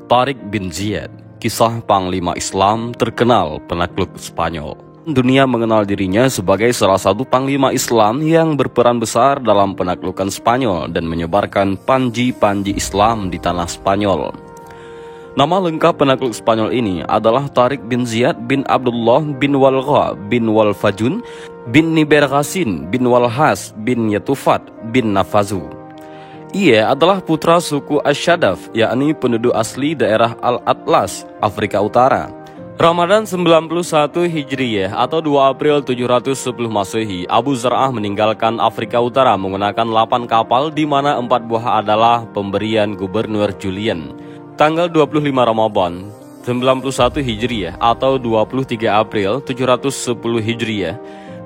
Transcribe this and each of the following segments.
Tariq bin Ziyad, kisah Panglima Islam terkenal penakluk Spanyol. Dunia mengenal dirinya sebagai salah satu Panglima Islam yang berperan besar dalam penaklukan Spanyol dan menyebarkan panji-panji Islam di tanah Spanyol. Nama lengkap penakluk Spanyol ini adalah Tariq bin Ziyad bin Abdullah bin Walgha bin Walfajun bin Niberghasin bin Walhas bin Yatufat bin Nafazu. Ia adalah putra suku Asyadaf, yakni penduduk asli daerah Al-Atlas, Afrika Utara. Ramadan 91 Hijriyah atau 2 April 710 Masehi, Abu Zar'ah meninggalkan Afrika Utara menggunakan 8 kapal di mana 4 buah adalah pemberian Gubernur Julian. Tanggal 25 Ramadan 91 Hijriyah atau 23 April 710 Hijriyah,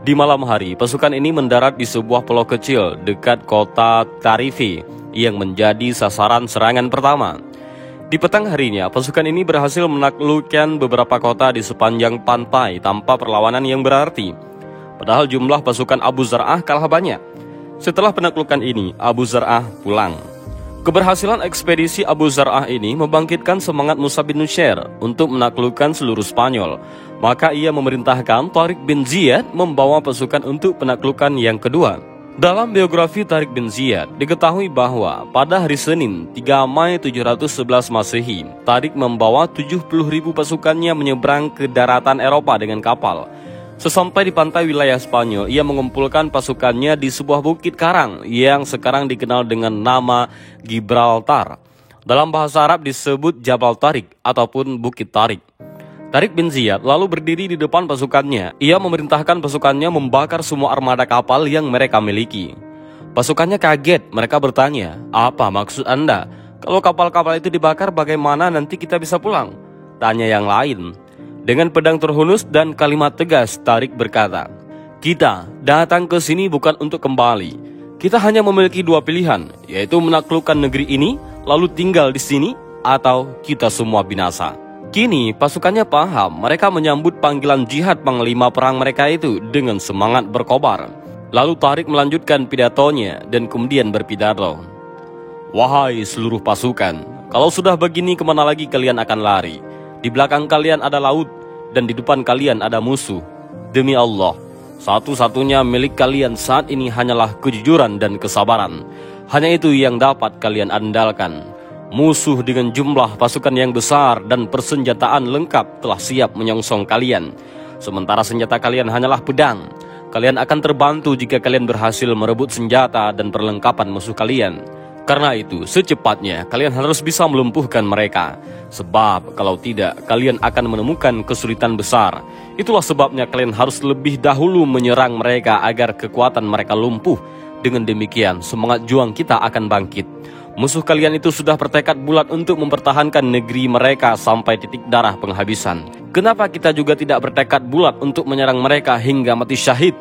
di malam hari pasukan ini mendarat di sebuah pulau kecil dekat kota Tarifi yang menjadi sasaran serangan pertama. Di petang harinya, pasukan ini berhasil menaklukkan beberapa kota di sepanjang pantai tanpa perlawanan yang berarti. Padahal jumlah pasukan Abu Zar'ah kalah banyak. Setelah penaklukan ini, Abu Zar'ah pulang. Keberhasilan ekspedisi Abu Zar'ah ini membangkitkan semangat Musa bin Nusayr untuk menaklukkan seluruh Spanyol. Maka ia memerintahkan Tariq bin Ziyad membawa pasukan untuk penaklukan yang kedua. Dalam biografi Tariq bin Ziyad, diketahui bahwa pada hari Senin 3 Mei 711 Masehi, Tariq membawa 70.000 pasukannya menyeberang ke daratan Eropa dengan kapal. Sesampai di pantai wilayah Spanyol, ia mengumpulkan pasukannya di sebuah bukit karang yang sekarang dikenal dengan nama Gibraltar. Dalam bahasa Arab disebut Jabal Tariq ataupun Bukit Tariq. Tariq bin Ziyad lalu berdiri di depan pasukannya. Ia memerintahkan pasukannya membakar semua armada kapal yang mereka miliki. Pasukannya kaget, mereka bertanya, "Apa maksud Anda? Kalau kapal-kapal itu dibakar, bagaimana nanti kita bisa pulang?" Tanya yang lain. Dengan pedang terhunus dan kalimat tegas, Tariq berkata, "Kita datang ke sini bukan untuk kembali. Kita hanya memiliki 2 pilihan, yaitu menaklukkan negeri ini, lalu tinggal di sini, atau kita semua binasa." Kini pasukannya paham, mereka menyambut panggilan jihad panglima perang mereka itu dengan semangat berkobar. Lalu Tariq melanjutkan pidatonya dan kemudian berpidato, "Wahai seluruh pasukan, kalau sudah begini kemana lagi kalian akan lari? Di belakang kalian ada laut dan di depan kalian ada musuh. Demi Allah, satu-satunya milik kalian saat ini hanyalah kejujuran dan kesabaran. Hanya itu yang dapat kalian andalkan. Musuh dengan jumlah pasukan yang besar dan persenjataan lengkap telah siap menyongsong kalian. Sementara senjata kalian hanyalah pedang. Kalian akan terbantu jika kalian berhasil merebut senjata dan perlengkapan musuh kalian. Karena itu, secepatnya kalian harus bisa melumpuhkan mereka. Sebab kalau tidak, kalian akan menemukan kesulitan besar. Itulah sebabnya kalian harus lebih dahulu menyerang mereka agar kekuatan mereka lumpuh. Dengan demikian, semangat juang kita akan bangkit. Musuh kalian itu sudah bertekad bulat untuk mempertahankan negeri mereka sampai titik darah penghabisan. Kenapa kita juga tidak bertekad bulat untuk menyerang mereka hingga mati syahid?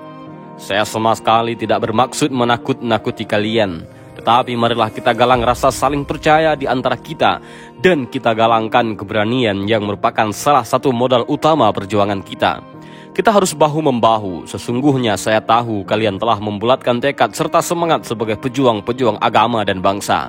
Saya sama sekali tidak bermaksud menakut-nakuti kalian. Tetapi marilah kita galang rasa saling percaya di antara kita, dan kita galangkan keberanian yang merupakan salah satu modal utama perjuangan kita. Kita harus bahu-membahu. Sesungguhnya saya tahu kalian telah membulatkan tekad serta semangat sebagai pejuang-pejuang agama dan bangsa.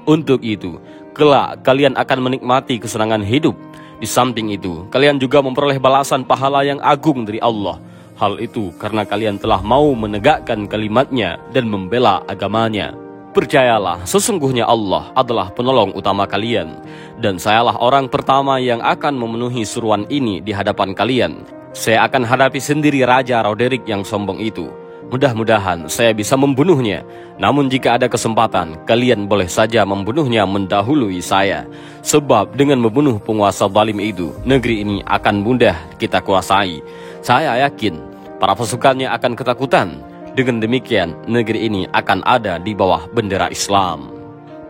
Untuk itu, kelak kalian akan menikmati kesenangan hidup. Di samping itu, kalian juga memperoleh balasan pahala yang agung dari Allah. Hal itu karena kalian telah mau menegakkan kalimatnya dan membela agamanya. Percayalah, sesungguhnya Allah adalah penolong utama kalian. Dan sayalah orang pertama yang akan memenuhi seruan ini di hadapan kalian. Saya akan hadapi sendiri Raja Roderick yang sombong itu. Mudah-mudahan saya bisa membunuhnya. Namun jika ada kesempatan, kalian boleh saja membunuhnya mendahului saya. Sebab dengan membunuh penguasa zalim itu, negeri ini akan mudah kita kuasai. Saya yakin para pasukannya akan ketakutan. Dengan demikian, negeri ini akan ada di bawah bendera Islam.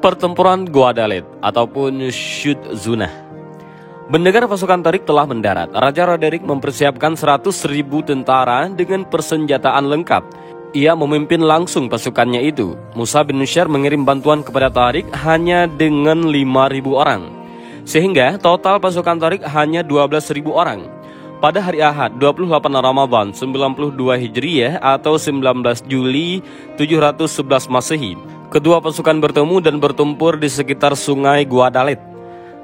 Pertempuran Guadalete ataupun Syud Zunah. Mendengar pasukan Tariq telah mendarat, Raja Roderick mempersiapkan 100.000 tentara dengan persenjataan lengkap. Ia memimpin langsung pasukannya itu. Musa bin Nusayr mengirim bantuan kepada Tariq hanya dengan 5.000 orang. Sehingga total pasukan Tariq hanya 12.000 orang. Pada hari Ahad 28 Ramadan 92 Hijriyah atau 19 Juli 711 Masehi, kedua pasukan bertemu dan bertempur di sekitar sungai Guadalete.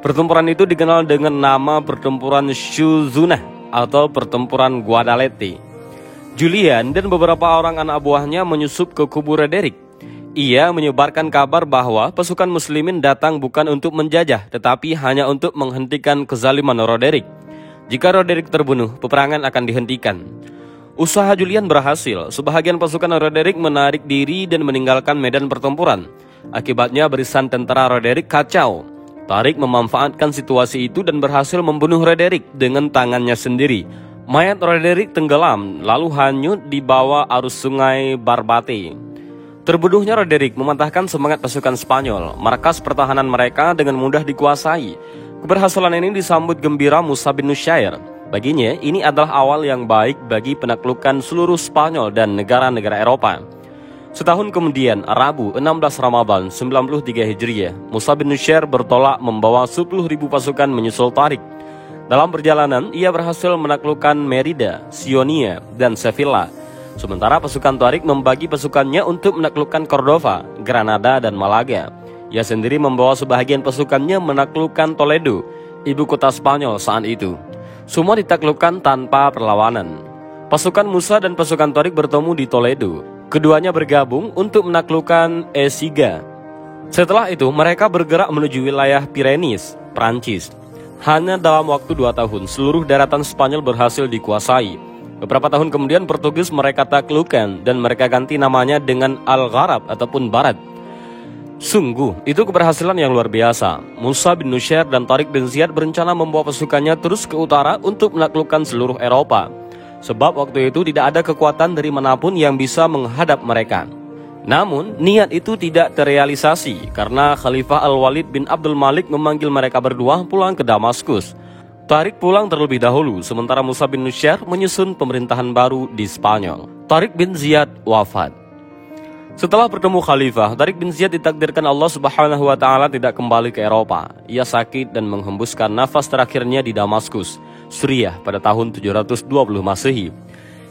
Pertempuran itu dikenal dengan nama Pertempuran Shuzunah atau Pertempuran Guadalete. Julian dan beberapa orang anak buahnya menyusup ke kubu Roderick. Ia menyebarkan kabar bahwa pasukan muslimin datang bukan untuk menjajah, tetapi hanya untuk menghentikan kezaliman Roderick. Jika Roderick terbunuh, peperangan akan dihentikan. Usaha Julian berhasil. Sebahagian pasukan Roderick menarik diri dan meninggalkan medan pertempuran. Akibatnya barisan tentara Roderick kacau. Tarik memanfaatkan situasi itu dan berhasil membunuh Roderick dengan tangannya sendiri. Mayat Roderick tenggelam lalu hanyut di bawah arus sungai Barbate. Terbunuhnya Roderick mematahkan semangat pasukan Spanyol. Markas pertahanan mereka dengan mudah dikuasai. Keberhasilan ini disambut gembira Musa bin Nusyair. Baginya, ini adalah awal yang baik bagi penaklukan seluruh Spanyol dan negara-negara Eropa. Setahun kemudian, Rabu 16 Ramadan 93 Hijriah, Musa bin Nusyair bertolak membawa 10.000 pasukan menyusul Tarik. Dalam perjalanan, ia berhasil menaklukkan Merida, Sionia, dan Sevilla. Sementara pasukan Tarik membagi pasukannya untuk menaklukkan Cordova, Granada, dan Malaga. Ia sendiri membawa sebahagian pasukannya menaklukkan Toledo, ibu kota Spanyol saat itu. Semua ditaklukkan tanpa perlawanan. Pasukan Musa dan pasukan Tarik bertemu di Toledo. Keduanya bergabung untuk menaklukkan Écija. Setelah itu, mereka bergerak menuju wilayah Pyrenees, Prancis. Hanya dalam waktu 2 tahun, seluruh daratan Spanyol berhasil dikuasai. Beberapa tahun kemudian, Portugis mereka taklukkan dan mereka ganti namanya dengan Algarab ataupun Barat. Sungguh, itu keberhasilan yang luar biasa. Musa bin Nusyair dan Tarik bin Ziyad berencana membawa pasukannya terus ke utara untuk menaklukkan seluruh Eropa. Sebab waktu itu tidak ada kekuatan dari manapun yang bisa menghadap mereka. Namun, niat itu tidak terrealisasi karena Khalifah Al-Walid bin Abdul Malik memanggil mereka berdua pulang ke Damaskus. Tarik pulang terlebih dahulu, sementara Musa bin Nusyair menyusun pemerintahan baru di Spanyol. Tarik bin Ziyad wafat. Setelah bertemu Khalifah, Tarik bin Ziyad ditakdirkan Allah Subhanahu wa Ta'ala tidak kembali ke Eropa. Ia sakit dan menghembuskan nafas terakhirnya di Damaskus, Suriah pada tahun 720 Masehi.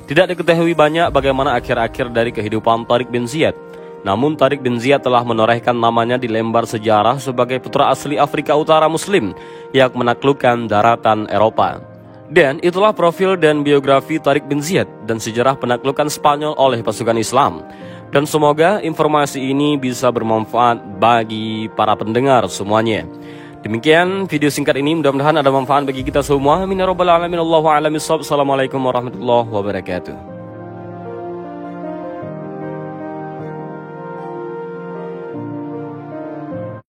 Tidak diketahui banyak bagaimana akhir-akhir dari kehidupan Tarik bin Ziyad. Namun Tarik bin Ziyad telah menorehkan namanya di lembar sejarah sebagai putra asli Afrika Utara Muslim yang menaklukkan daratan Eropa. Dan itulah profil dan biografi Tarik bin Ziyad dan sejarah penaklukan Spanyol oleh pasukan Islam. Dan semoga informasi ini bisa bermanfaat bagi para pendengar semuanya. Demikian video singkat ini, mudah-mudahan ada manfaat bagi kita semua. Amin ya rabbal alamin. Allahu a'lam bishawab. Assalamualaikum warahmatullahi wabarakatuh.